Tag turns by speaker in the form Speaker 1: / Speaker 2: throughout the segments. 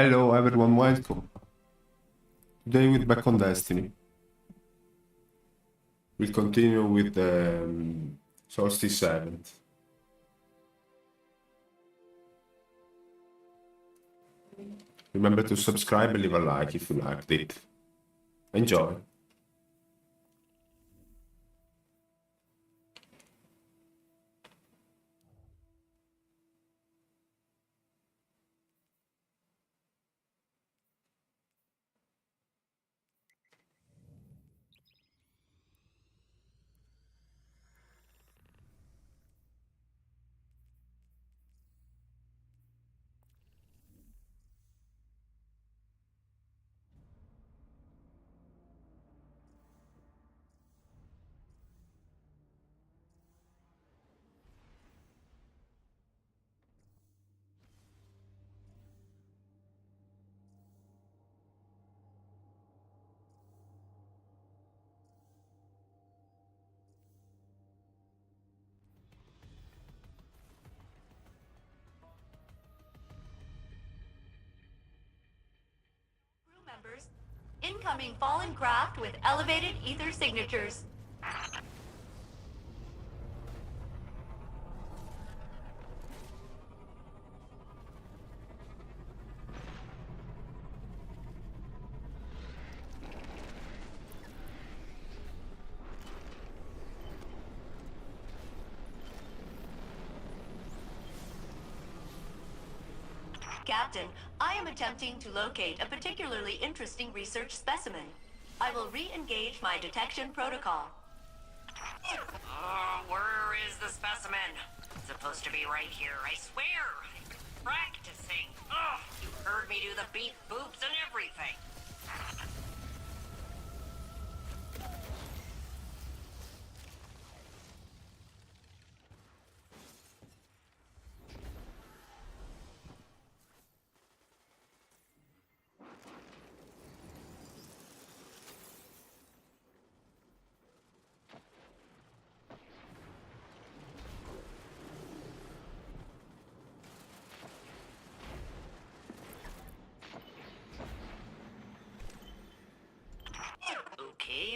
Speaker 1: Hello everyone, welcome. Today with Back on Destiny. We'll continue with the Solstice 7. Remember to subscribe and leave a like if you liked it. Enjoy!
Speaker 2: Crew members, incoming fallen craft with elevated ether signatures. Captain, I am attempting to locate a particularly interesting research specimen. I will re-engage my detection protocol.
Speaker 3: Where is the specimen? It's supposed to be right here, I swear. I've been practicing. You heard me do the beep boops and everything.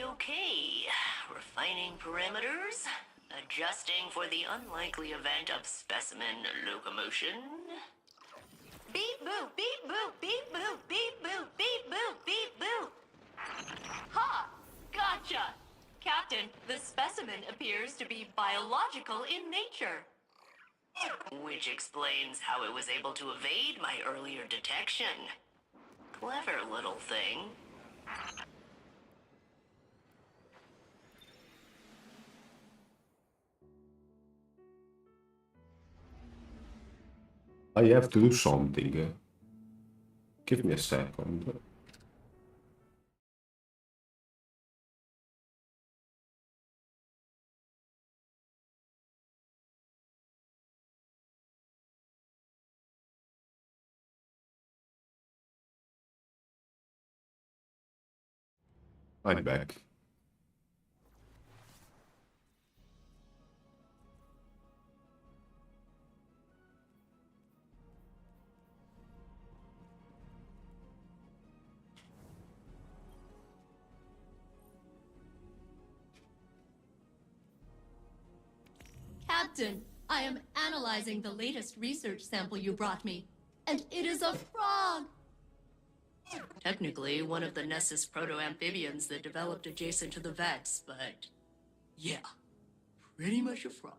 Speaker 3: Okay. Refining parameters. Adjusting for the unlikely event of specimen locomotion.
Speaker 2: Beep boop, beep boop, beep boop, beep boop, beep boop, beep boop. Ha! Gotcha! Captain, the specimen appears to be biological in nature.
Speaker 3: Which explains how it was able to evade my earlier detection. Clever little thing.
Speaker 1: I have to do something. Give me a second. I'm back.
Speaker 2: Captain, I am analyzing the latest research sample you brought me, and it is a frog!
Speaker 3: Technically, one of the Nessus proto-amphibians that developed adjacent to the Vex, but yeah, pretty much a frog.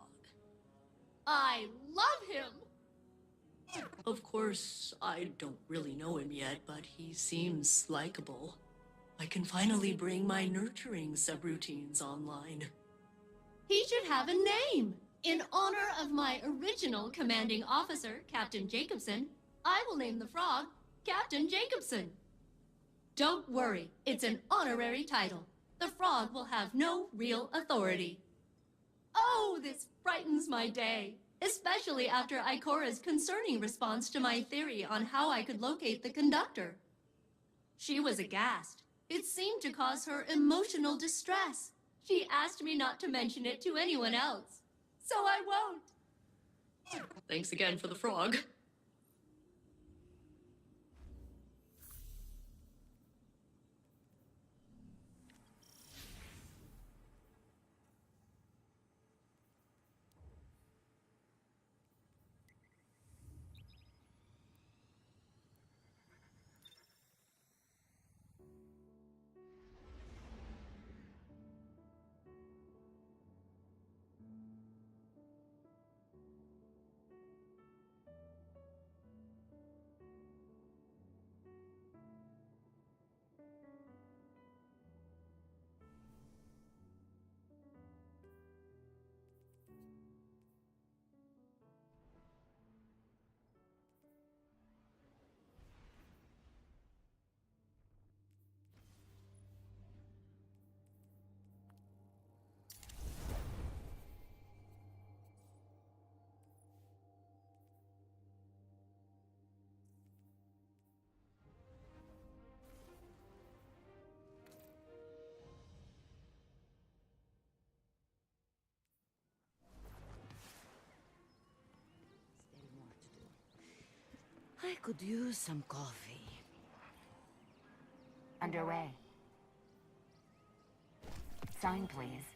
Speaker 2: I love him!
Speaker 3: Of course, I don't really know him yet, but he seems likable. I can finally bring my nurturing subroutines online.
Speaker 2: He should have a name! In honor of my original commanding officer, Captain Jacobson, I will name the frog Captain Jacobson. Don't worry, it's an honorary title. The frog will have no real authority. Oh, this brightens my day, especially after Ikora's concerning response to my theory on how I could locate the conductor. She was aghast. It seemed to cause her emotional distress. She asked me not to mention it to anyone else. So I won't.
Speaker 3: Thanks again for the frog.
Speaker 4: could use some coffee. Underway. Sign, please.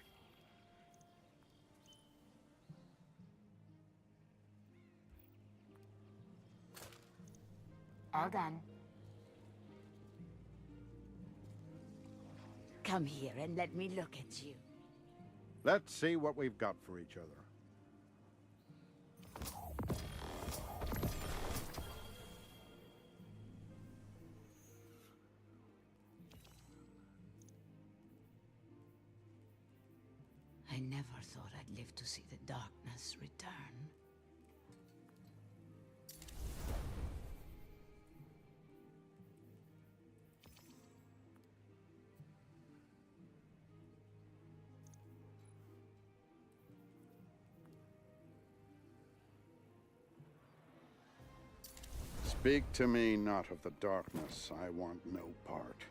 Speaker 4: All done. Come here and let me look at you.
Speaker 5: Let's see what we've got for each other.
Speaker 4: I never thought I'd live to see the darkness return.
Speaker 5: Speak to me not of the darkness. I want no part.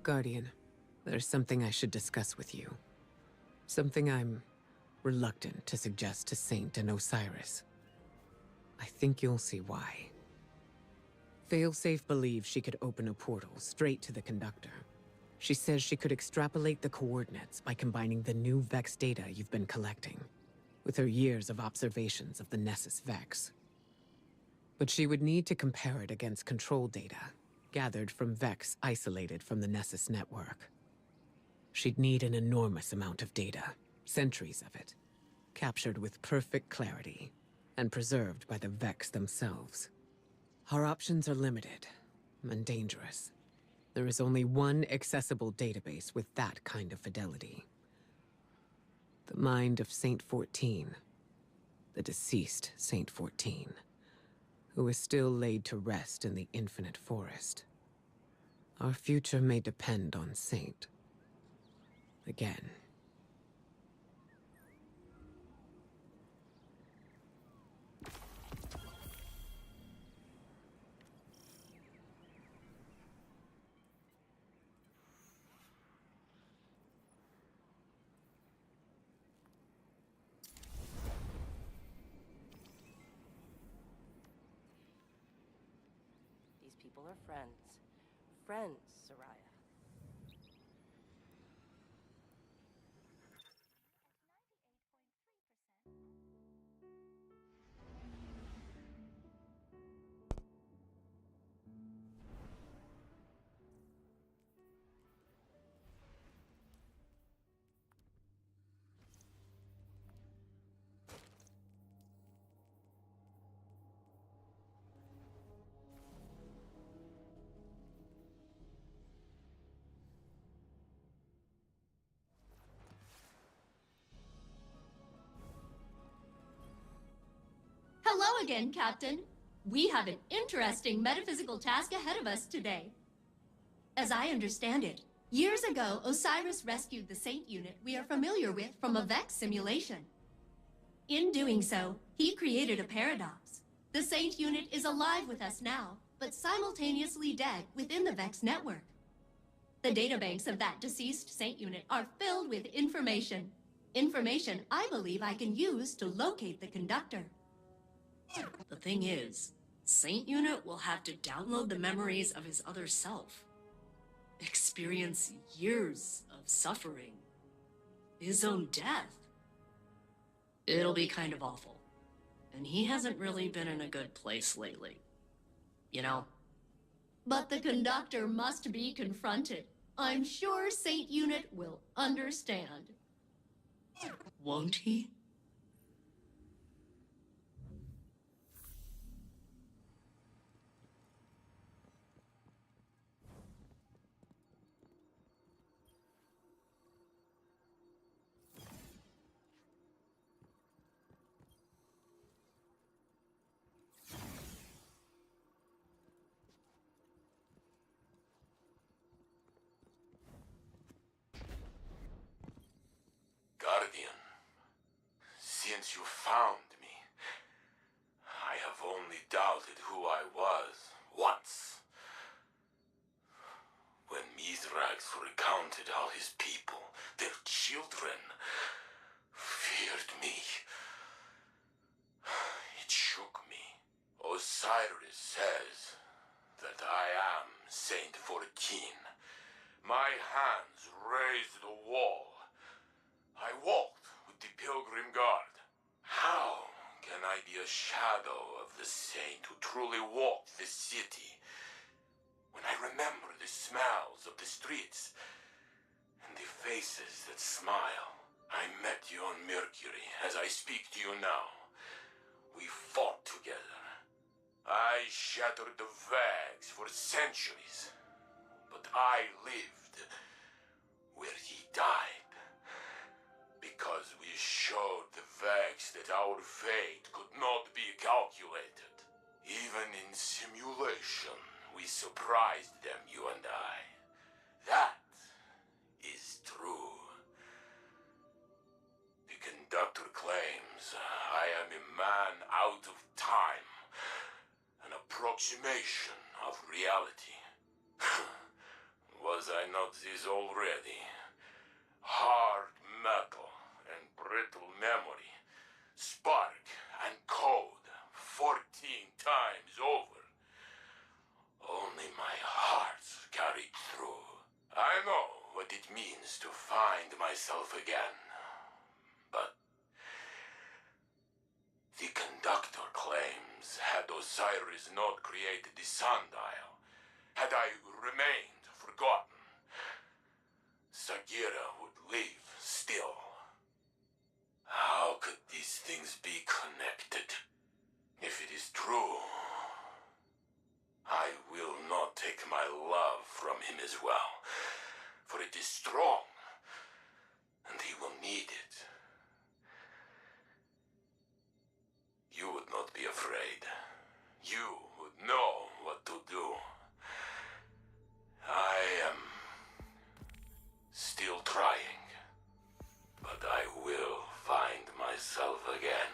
Speaker 6: Guardian, there's something I should discuss with you. Something I'm reluctant to suggest to Saint and Osiris. I think you'll see why. Failsafe believes she could open a portal straight to the conductor. She says she could extrapolate the coordinates by combining the new Vex data you've been collecting with her years of observations of the Nessus Vex. But she would need to compare it against control data gathered from Vex isolated from the Nessus network. She'd need an enormous amount of data, centuries of it, captured with perfect clarity and preserved by the Vex themselves. Our options are limited and dangerous. There is only one accessible database with that kind of fidelity. The mind of Saint 14, the deceased Saint 14, who is still laid to rest in the Infinite Forest. Our future may depend on Saint. Again.
Speaker 7: These people are friends. Friends, Soraya.
Speaker 2: Hello again, Captain. We have an interesting metaphysical task ahead of us today. As I understand it, years ago, Osiris rescued the Saint unit we are familiar with from a Vex simulation. In doing so, he created a paradox. The Saint unit is alive with us now, but simultaneously dead within the Vex network. The databanks of that deceased Saint unit are filled with information. Information I believe I can use to locate the conductor.
Speaker 3: The thing is, Saint Unit will have to download the memories of his other self. Experience years of suffering. His own death. It'll be kind of awful. And he hasn't really been in a good place lately. You know?
Speaker 2: But the conductor must be confronted. I'm sure Saint Unit will understand.
Speaker 3: Won't he?
Speaker 8: Guardian, since you found me, I have only doubted who I was once. When Mithrax recounted how his people, their children, feared me, it shook me. Osiris says that I am Saint 14. My hands raised the wall. I walked with the Pilgrim Guard. How can I be a shadow of the saint who truly walked the city when I remember the smells of the streets and the faces that smile? I met you on Mercury as I speak to you now. We fought together. I shattered the Vags for centuries, but I lived where he died. Because we showed the Vags that our fate could not be calculated. Even in simulation, we surprised them, you and I. That is true. The conductor claims I am a man out of time, an approximation of reality. Was I not this already? Hard metal and brittle memory, spark and code 14 times over. Only my heart carried through. I know what it means to find myself again. But the conductor claims had Osiris not created the sundial, had I remained forgotten, Sagira would live still. How could these things be connected? If it is true, I will not take my love from him as well, for it is strong, and he will need it. You would not be afraid. You would know what to do. I am still trying, but I will find myself again.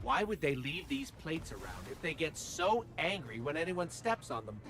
Speaker 9: Why would they leave these plates around if they get so angry when anyone steps on them?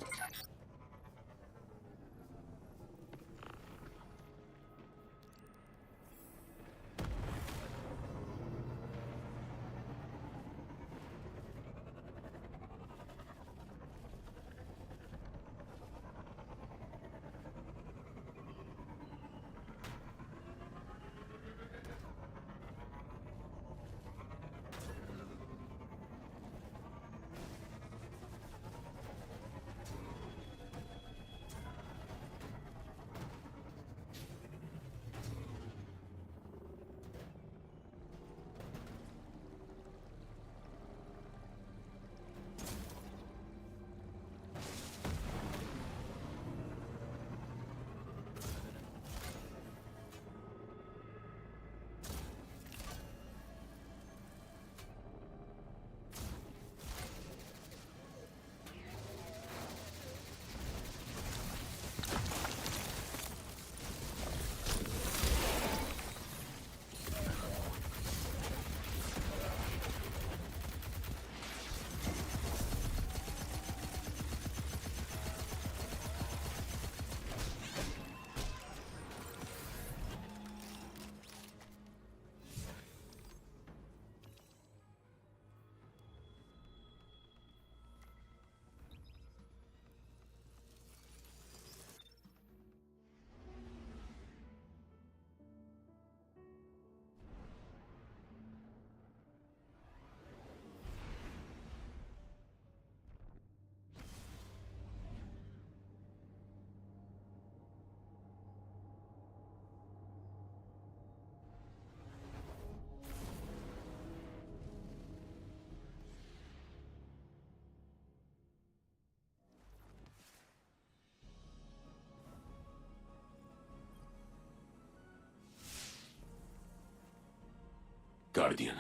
Speaker 8: Guardian,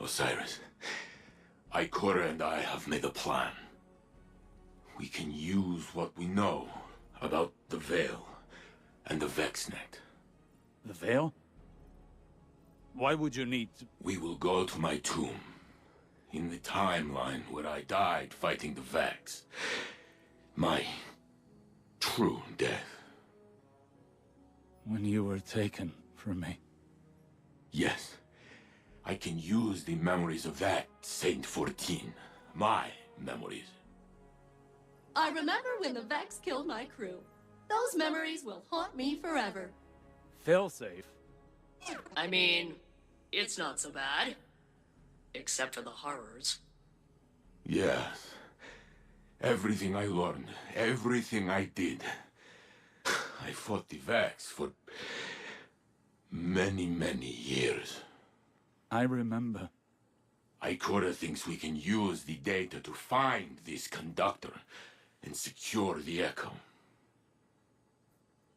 Speaker 8: Osiris, Ikora and I have made a plan. We can use what we know about the Veil and the VexNet.
Speaker 10: The Veil? Why would you need to...
Speaker 8: We will go to my tomb, in the timeline where I died fighting the Vex. My true death.
Speaker 10: When you were taken from me?
Speaker 8: Yes. I can use the memories of that Saint 14. My memories.
Speaker 2: I remember when the Vex killed my crew. Those memories will haunt me forever.
Speaker 10: Failsafe?
Speaker 3: I mean, it's not so bad. Except for the horrors.
Speaker 8: Yes. Everything I learned, everything I did. I fought the Vex for many, many years.
Speaker 10: I remember.
Speaker 8: Ikora thinks we can use the data to find this conductor and secure the Echo.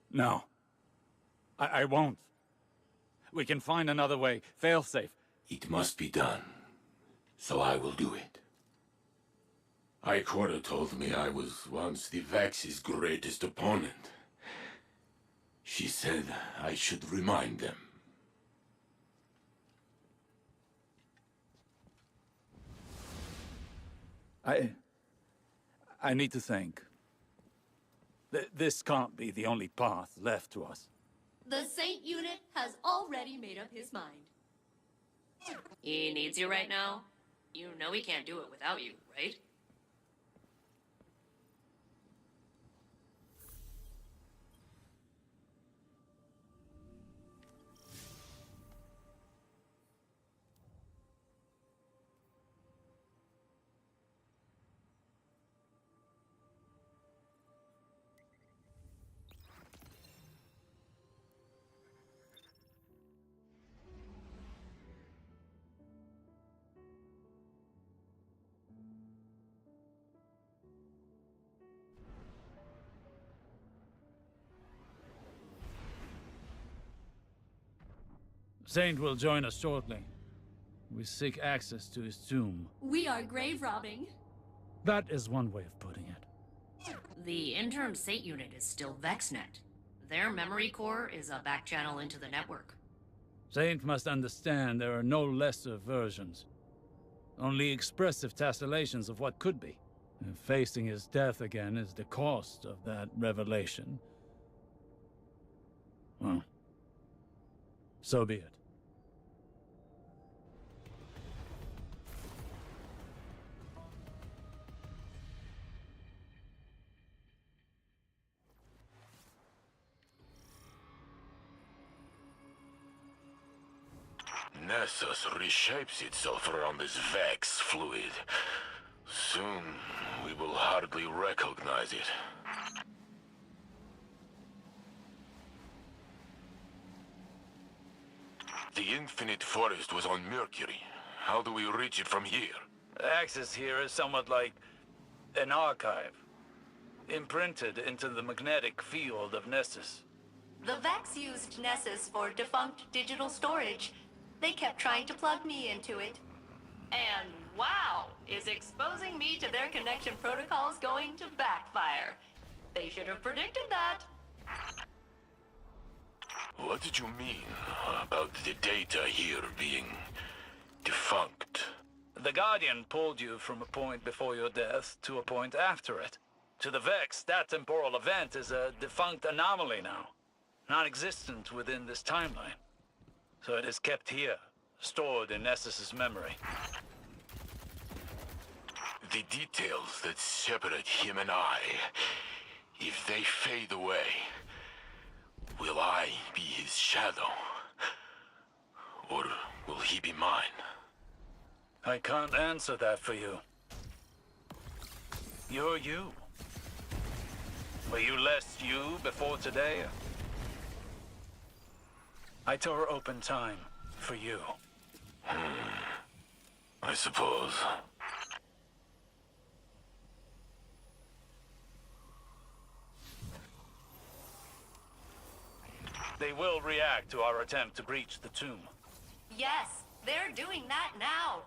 Speaker 10: No. I won't. We can find another way. Failsafe.
Speaker 8: It must be done. So I will do it. Ikora told me I was once the Vex's greatest opponent. She said I should remind them.
Speaker 10: I need to think. This can't be the only path left to us.
Speaker 2: The Saint unit has already made up his mind.
Speaker 3: He needs you right now? You know he can't do it without you, right?
Speaker 10: Saint will join us shortly. We seek access to his tomb.
Speaker 2: We are grave robbing.
Speaker 10: That is one way of putting it.
Speaker 3: The intern Saint unit is still VexNet. Their memory core is a back channel into the network.
Speaker 10: Saint must understand there are no lesser versions. only expressive tessellations of what could be. And facing his death again is the cost of that revelation. Well, so be it.
Speaker 8: Nessus reshapes itself around this Vex fluid. Soon, we will hardly recognize it. The Infinite Forest was on Mercury. How do we reach it from here?
Speaker 10: Access here is somewhat like an archive, imprinted into the magnetic field of Nessus.
Speaker 2: The Vex used Nessus for defunct digital storage. They kept trying to plug me into it. And wow, is exposing me to their connection protocols going to backfire. They should have predicted that.
Speaker 8: What did you mean about the data here being defunct?
Speaker 10: The Guardian pulled you from a point before your death to a point after it. To the Vex, that temporal event is a defunct anomaly now, non-existent within this timeline. So it is kept here, stored in Nessus's memory.
Speaker 8: The details that separate him and I, if they fade away, will I be his shadow? Or will he be mine?
Speaker 10: I can't answer that for you. You're you. Were you less you before today? I tore open time for you.
Speaker 8: I suppose.
Speaker 10: They will react to our attempt to breach the tomb.
Speaker 2: Yes, they're doing that now.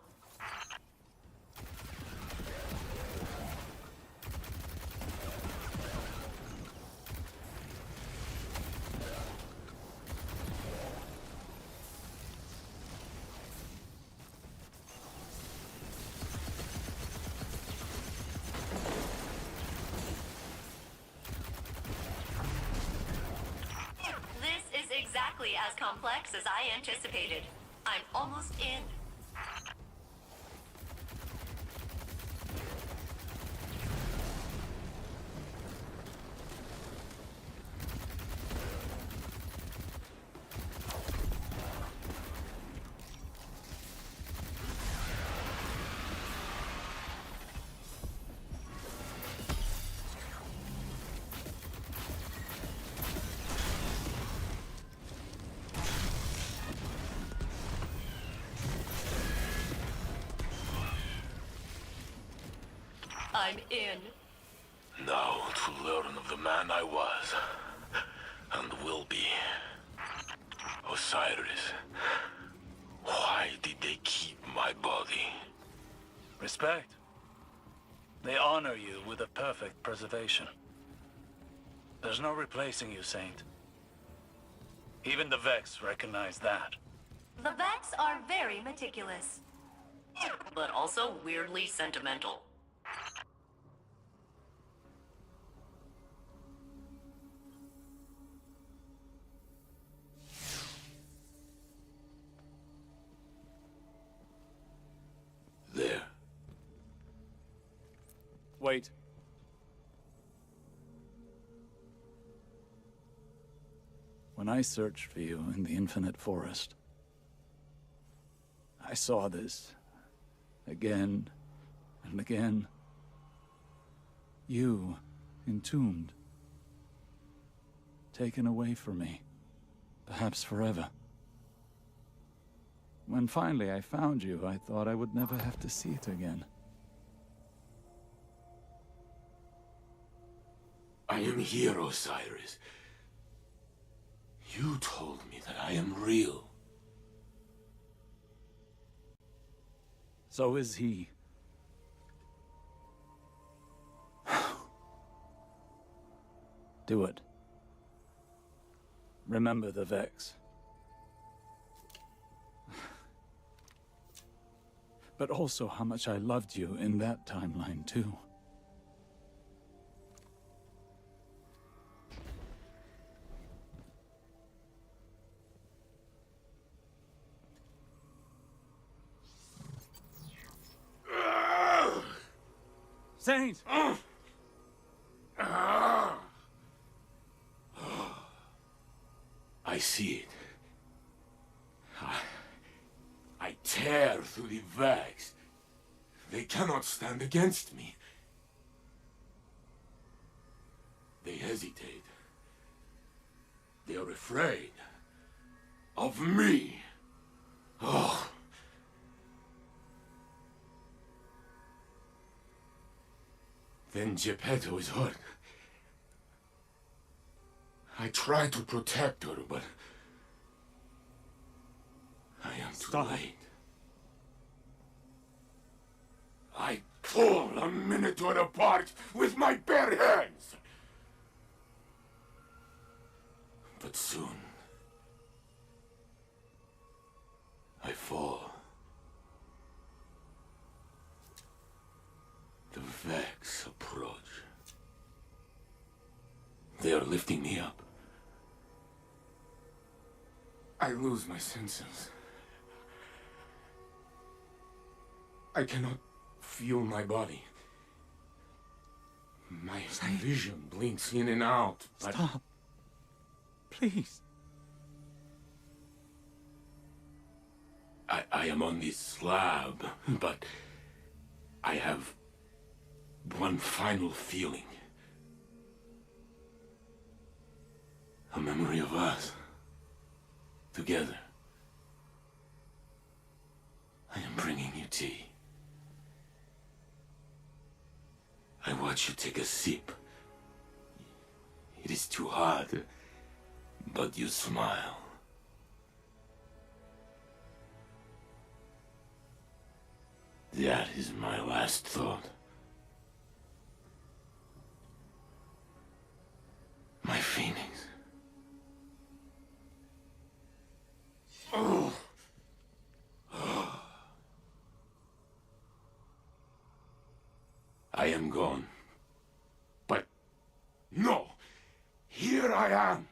Speaker 2: This is exactly as complex as I anticipated. I'm almost in. I'm in.
Speaker 8: Now to learn of the man I was, and will be. Osiris, why did they keep my body?
Speaker 10: Respect. They honor you with a perfect preservation. There's no replacing you, Saint. Even the Vex recognize that.
Speaker 2: The Vex are very meticulous.
Speaker 3: But also weirdly sentimental.
Speaker 8: There.
Speaker 10: Wait. When I searched for you in the Infinite Forest, I saw this again and again. You, entombed. Taken away from me, perhaps forever. When finally I found you, I thought I would never have to see it again.
Speaker 8: I am here, Osiris. You told me that I am real.
Speaker 10: So is he. Do it. Remember the Vex.
Speaker 11: but also how much I loved you in that timeline, too. Saint!
Speaker 8: I see it. I tear through the Vex. They cannot stand against me. They hesitate. They are afraid of me. Oh. Then Geppetto is hurt. I try to protect her, but I am too late. I pull a Minotaur apart with my bare hands. But soon, I fall. The Vex approach. They are lifting me up. I lose my senses. I cannot feel my body. My vision blinks in and out, but...
Speaker 11: Stop. Please.
Speaker 8: I am on this slab, but I have one final feeling. A memory of us. Together. I am bringing you tea. I watch you take a sip. It is too hard, but you smile. That is my last thought. My phoenix. Oh. I am gone. But no, here I am.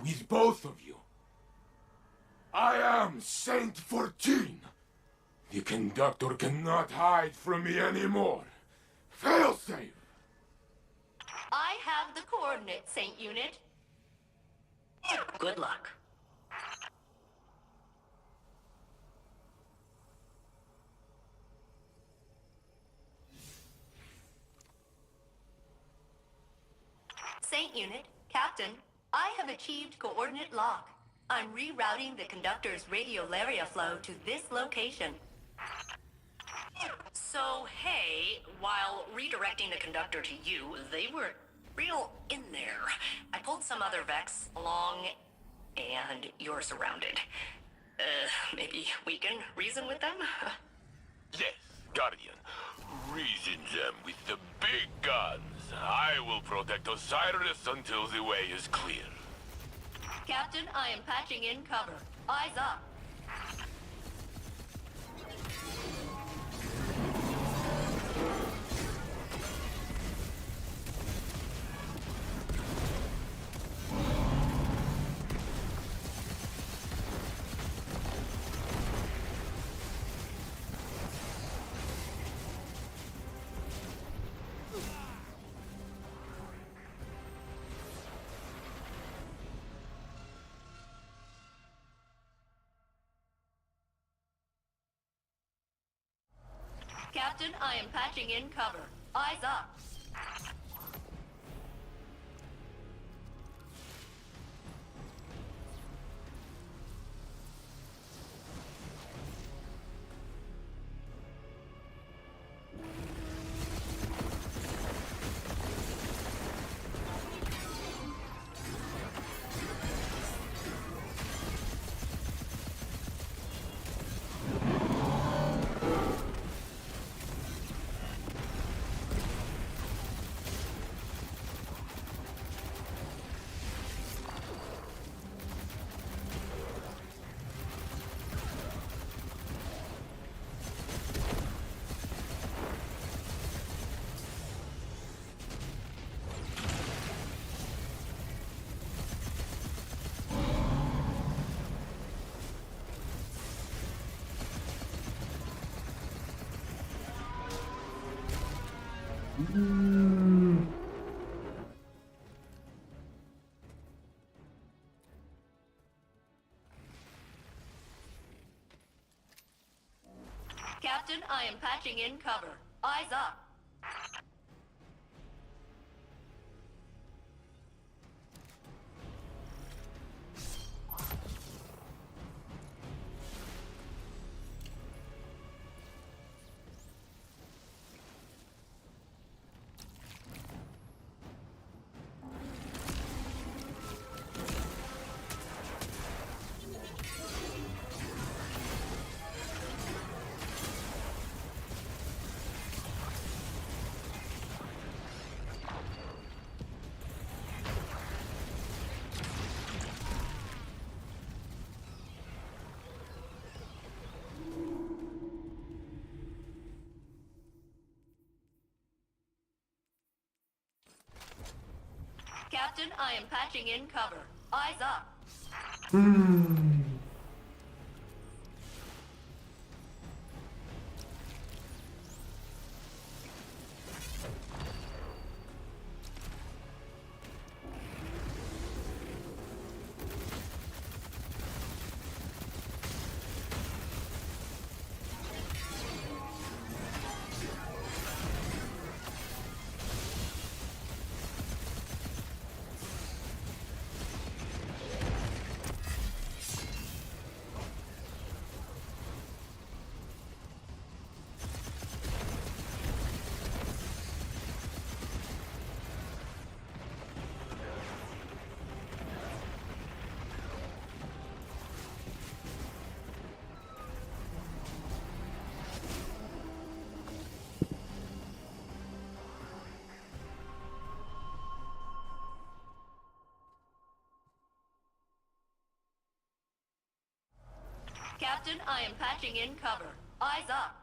Speaker 8: With both of you. I am Saint 14. The conductor cannot hide from me anymore. Failsafe!
Speaker 2: I have the coordinates, Saint Unit.
Speaker 3: Good luck.
Speaker 2: Saint Unit, Captain, I have achieved coordinate lock. I'm rerouting the conductor's radiolaria flow to this location.
Speaker 3: So, hey, while redirecting the conductor to you, they were real in there. I pulled some other Vex along, and you're surrounded. Maybe we can reason with them?
Speaker 8: Yes, Guardian. Reason them with the big guns. I will protect Osiris until the way is clear.
Speaker 2: Captain, I am patching in cover. Eyes up. Captain, I am patching in cover. Eyes up.
Speaker 3: Captain, I am patching in cover. Eyes up. Captain, I am patching in cover. Eyes up. Captain, I am patching in cover. Eyes up.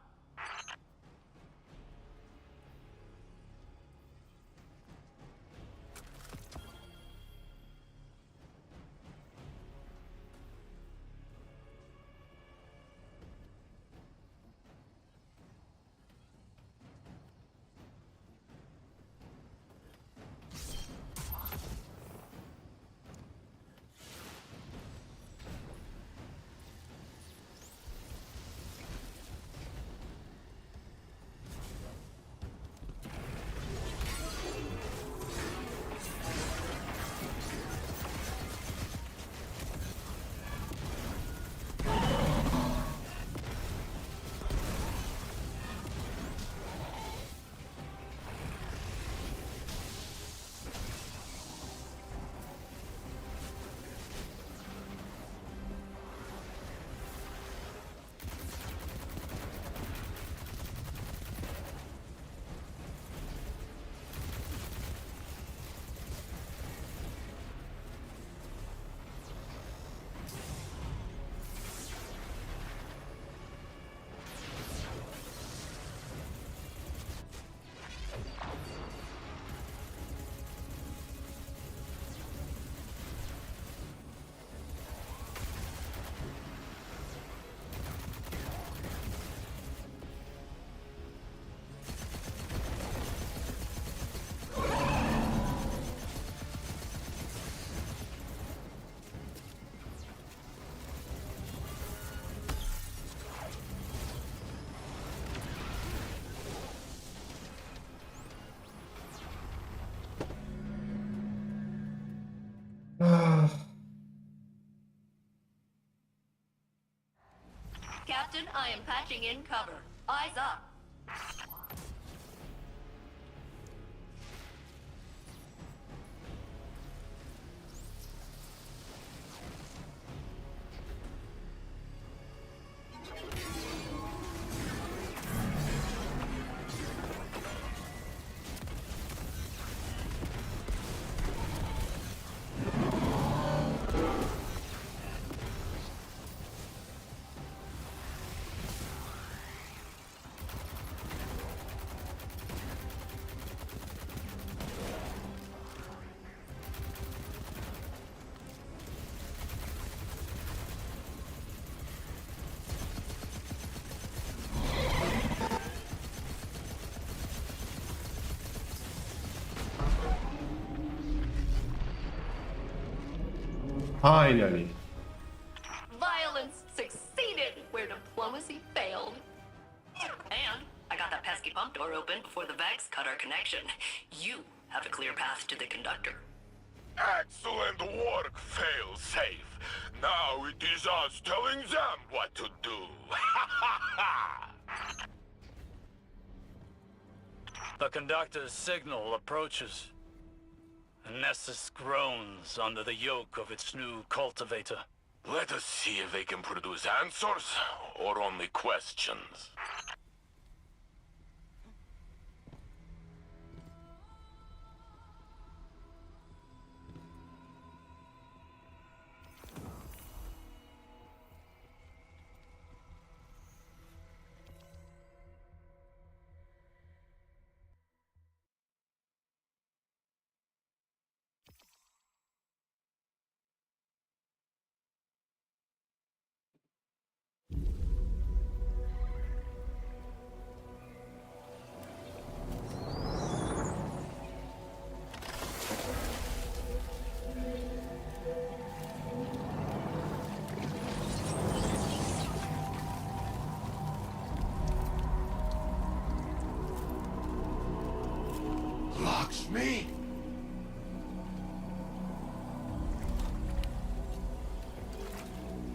Speaker 3: Captain, I am patching in cover. Eyes up.
Speaker 1: Finally.
Speaker 3: Violence succeeded where diplomacy failed. And I got that pesky pump door open before the Vex cut our connection. You have a clear path to the conductor.
Speaker 8: Excellent work, fail-safe. Now it is us telling them what to do.
Speaker 10: The conductor's signal approaches. Nessus groans under the yoke of its new cultivator.
Speaker 8: Let us see if they can produce answers or only questions. Lakshmi?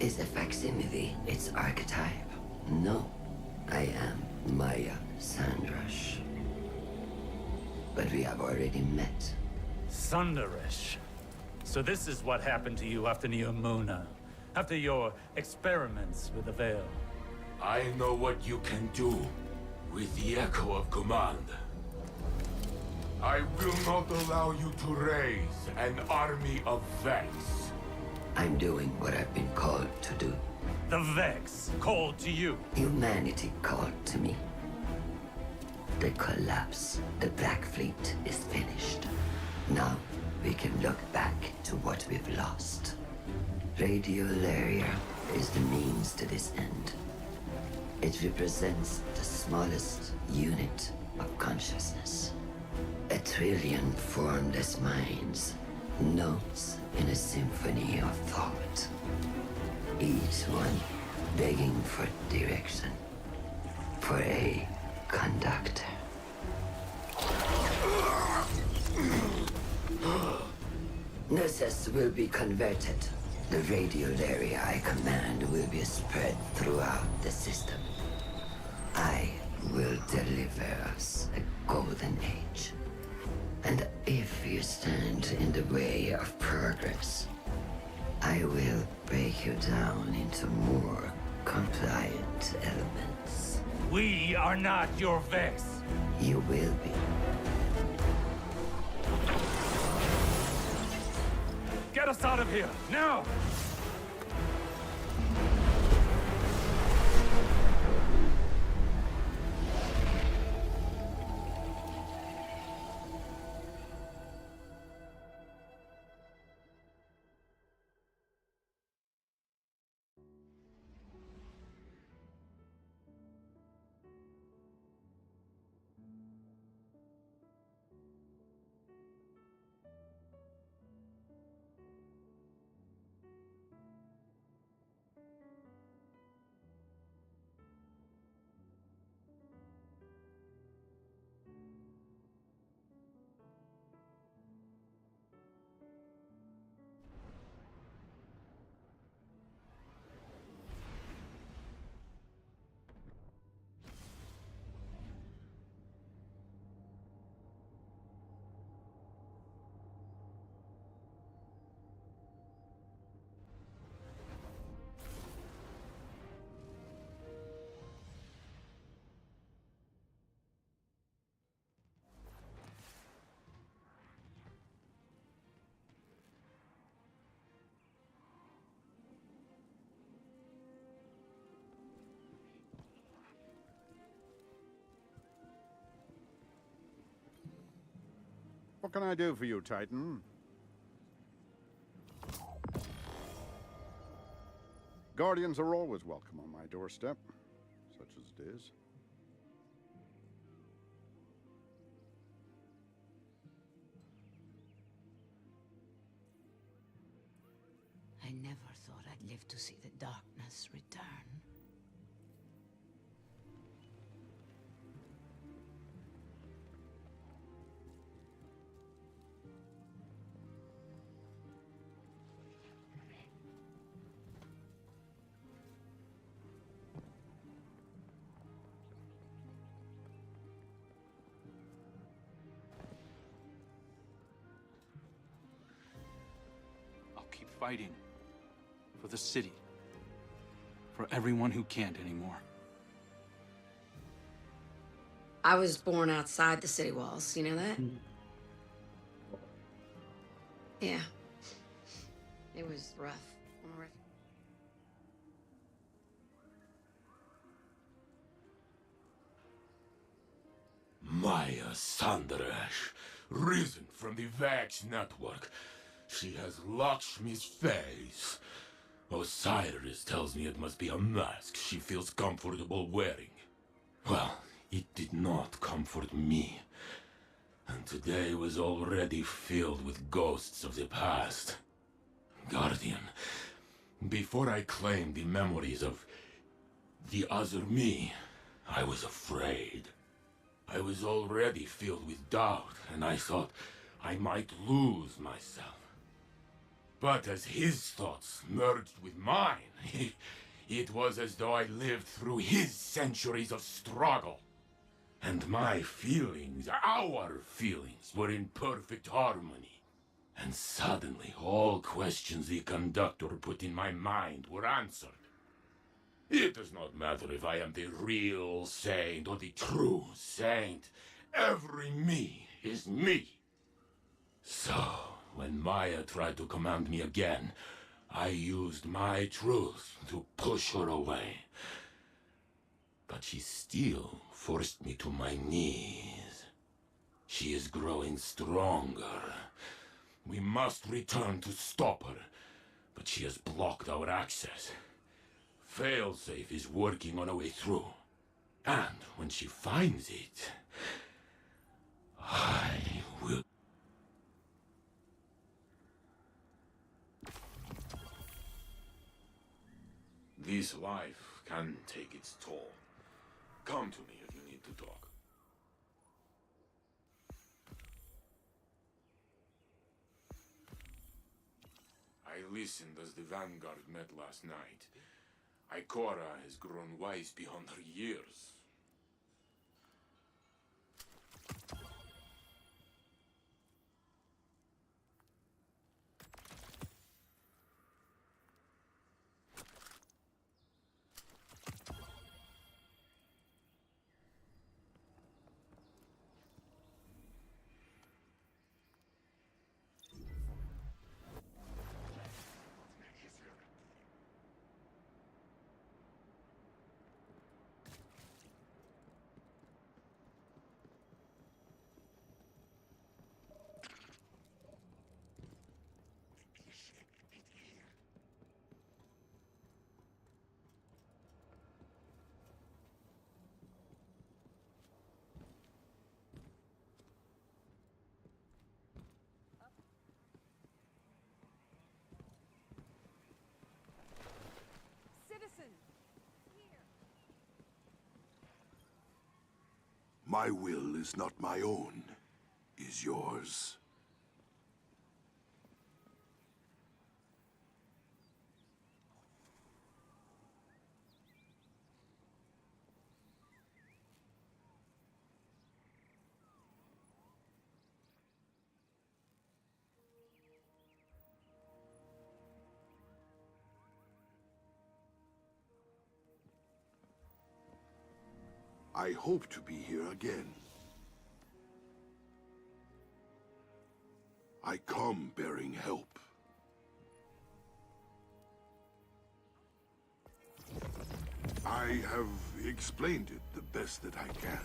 Speaker 12: Is a facsimile its archetype? No. I am Maya Sandrash. But we have already met.
Speaker 11: Sundarish. So this is what happened to you after Neomuna. After your experiments with the Veil.
Speaker 8: I know what you can do with the Echo of Command. I will not allow you to raise an army of Vex.
Speaker 12: I'm doing what I've been called to do.
Speaker 11: The Vex called to you.
Speaker 12: Humanity called to me. The collapse, the Black Fleet is finished. Now we can look back to what we've lost. Radiolaria is the means to this end. It represents the smallest unit of consciousness. 1 trillion formless minds, notes in a symphony of thought. Each one begging for direction, for a conductor. Nessus will be converted. The radiolaria I command will be spread throughout the system. I will deliver us a golden age. And if you stand in the way of progress, I will break you down into more compliant elements.
Speaker 11: We are not your Vex.
Speaker 12: You will be.
Speaker 11: Get us out of here, now!
Speaker 5: What can I do for you, Titan? Guardians are always welcome on my doorstep, such as it is.
Speaker 4: I I never thought I'd live to see the darkness return.
Speaker 13: I'll keep fighting. For the city. For everyone who can't anymore.
Speaker 14: I was born outside the city walls, you know that? Yeah. It was rough.
Speaker 8: Maya Sandaresh, risen from the Vax network. She has Lakshmi's face. Osiris tells me it must be a mask she feels comfortable wearing. Well, it did not comfort me. And today was already filled with ghosts of the past. Guardian, before I claimed the memories of the other me, I was afraid. I was already filled with doubt, and I thought I might lose myself. But as his thoughts merged with mine, it was as though I lived through his centuries of struggle. And my feelings, our feelings, were in perfect harmony. And suddenly, all questions the conductor put in my mind were answered. It does not matter if I am the real saint or the true saint. Every me is me. So, when Maya tried to command me again, I used my truth to push her away. But she still forced me to my knees. She is growing stronger. We must return to stop her, but she has blocked our access. Failsafe is working on a way through. And when she finds it, I will... This life can take its toll. Come to me if you need to talk. I listened as the Vanguard met last night. Ikora has grown wise beyond her years.
Speaker 15: My will is not my own, is yours. I hope to be here again. I come bearing help. I have explained it the best that I can.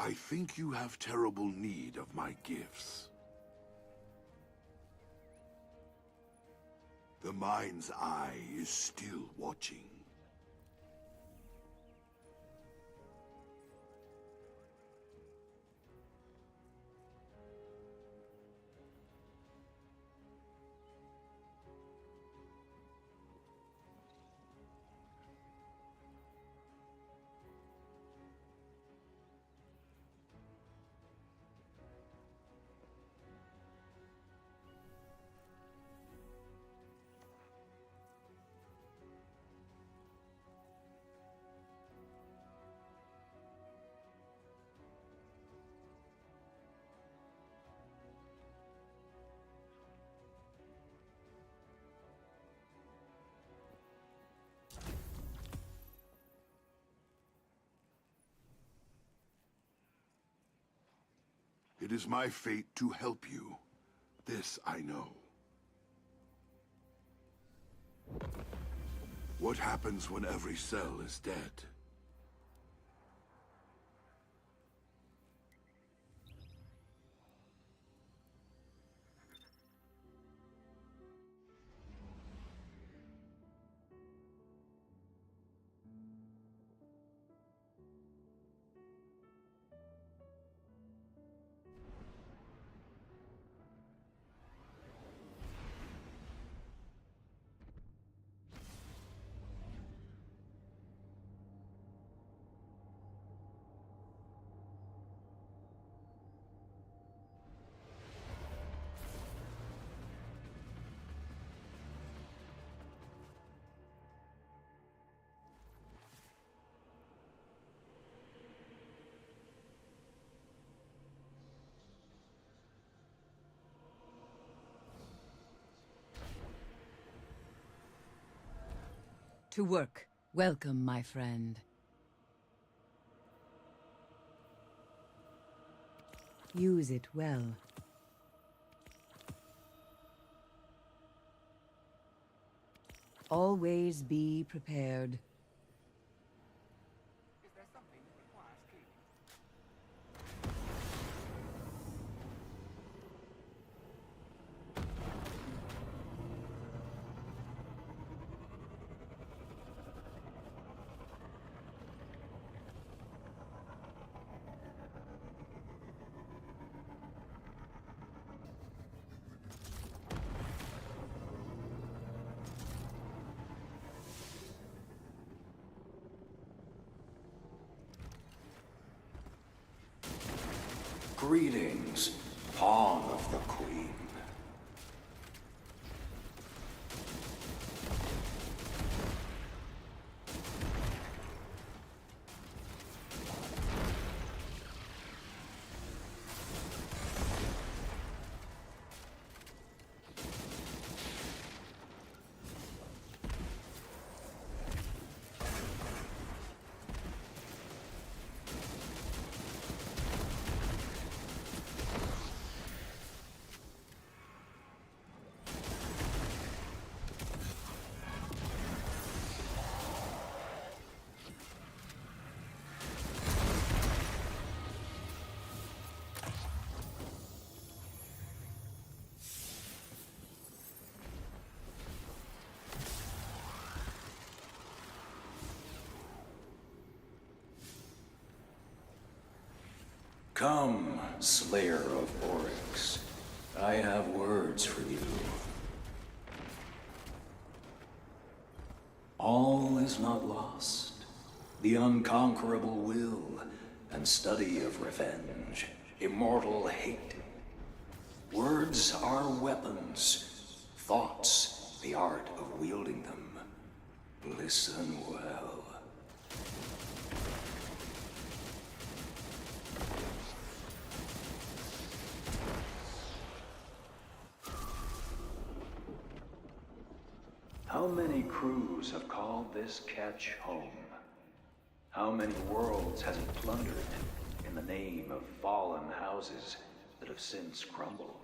Speaker 15: I think you have terrible need of my gifts. The mind's eye is still watching. It is my fate to help you. This I know. What happens when every cell is dead?
Speaker 4: To work. Welcome, my friend. Use it well. Always be prepared.
Speaker 16: Greetings, Pawn of the Queen. Come, Slayer of Oryx. I have words for you. All is not lost. The unconquerable will and study of revenge, immortal hate. Words are weapons, thoughts the art of wielding them. Listen well. How many crews have called this catch home? How many worlds has it plundered in the name of fallen houses that have since crumbled?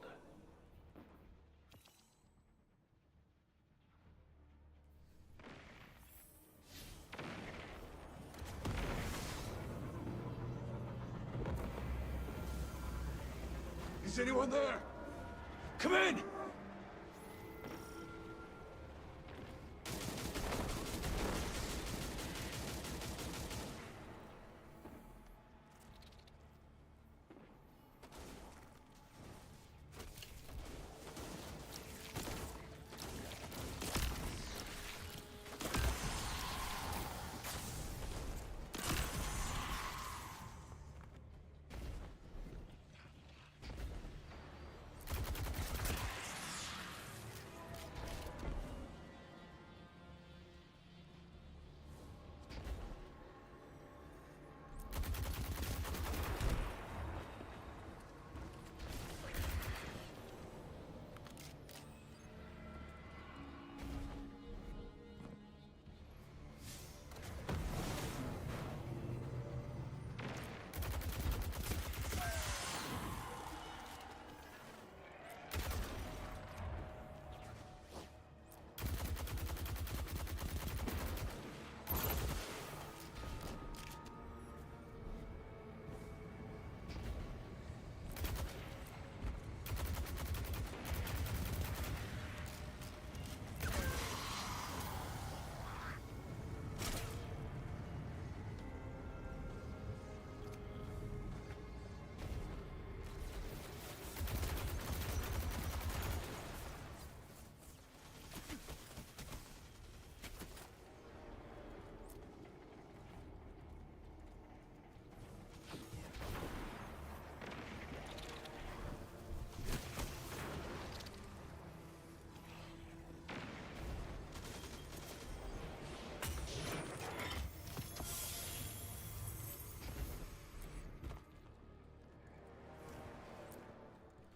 Speaker 15: Is anyone there? Come in!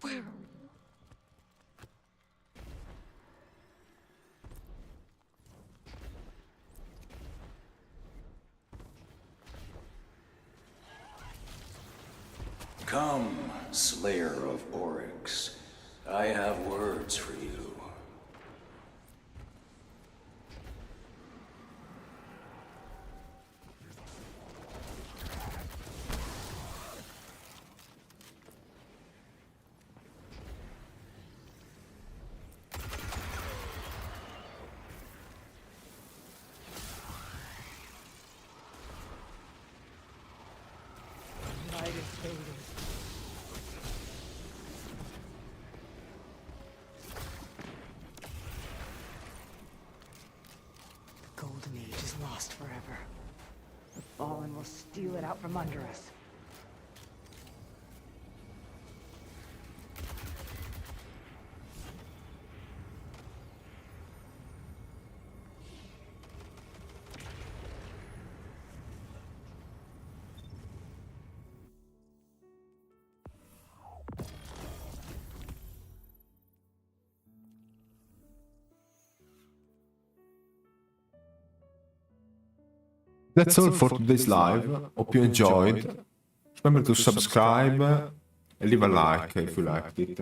Speaker 2: Where?
Speaker 16: Come, Slayer of Oryx. I have words for you.
Speaker 4: Light is fading. The Golden Age is lost forever. The Fallen will steal it out from under us.
Speaker 1: That's all for today's live. Hope you enjoyed. Remember to subscribe and leave a like if you liked it.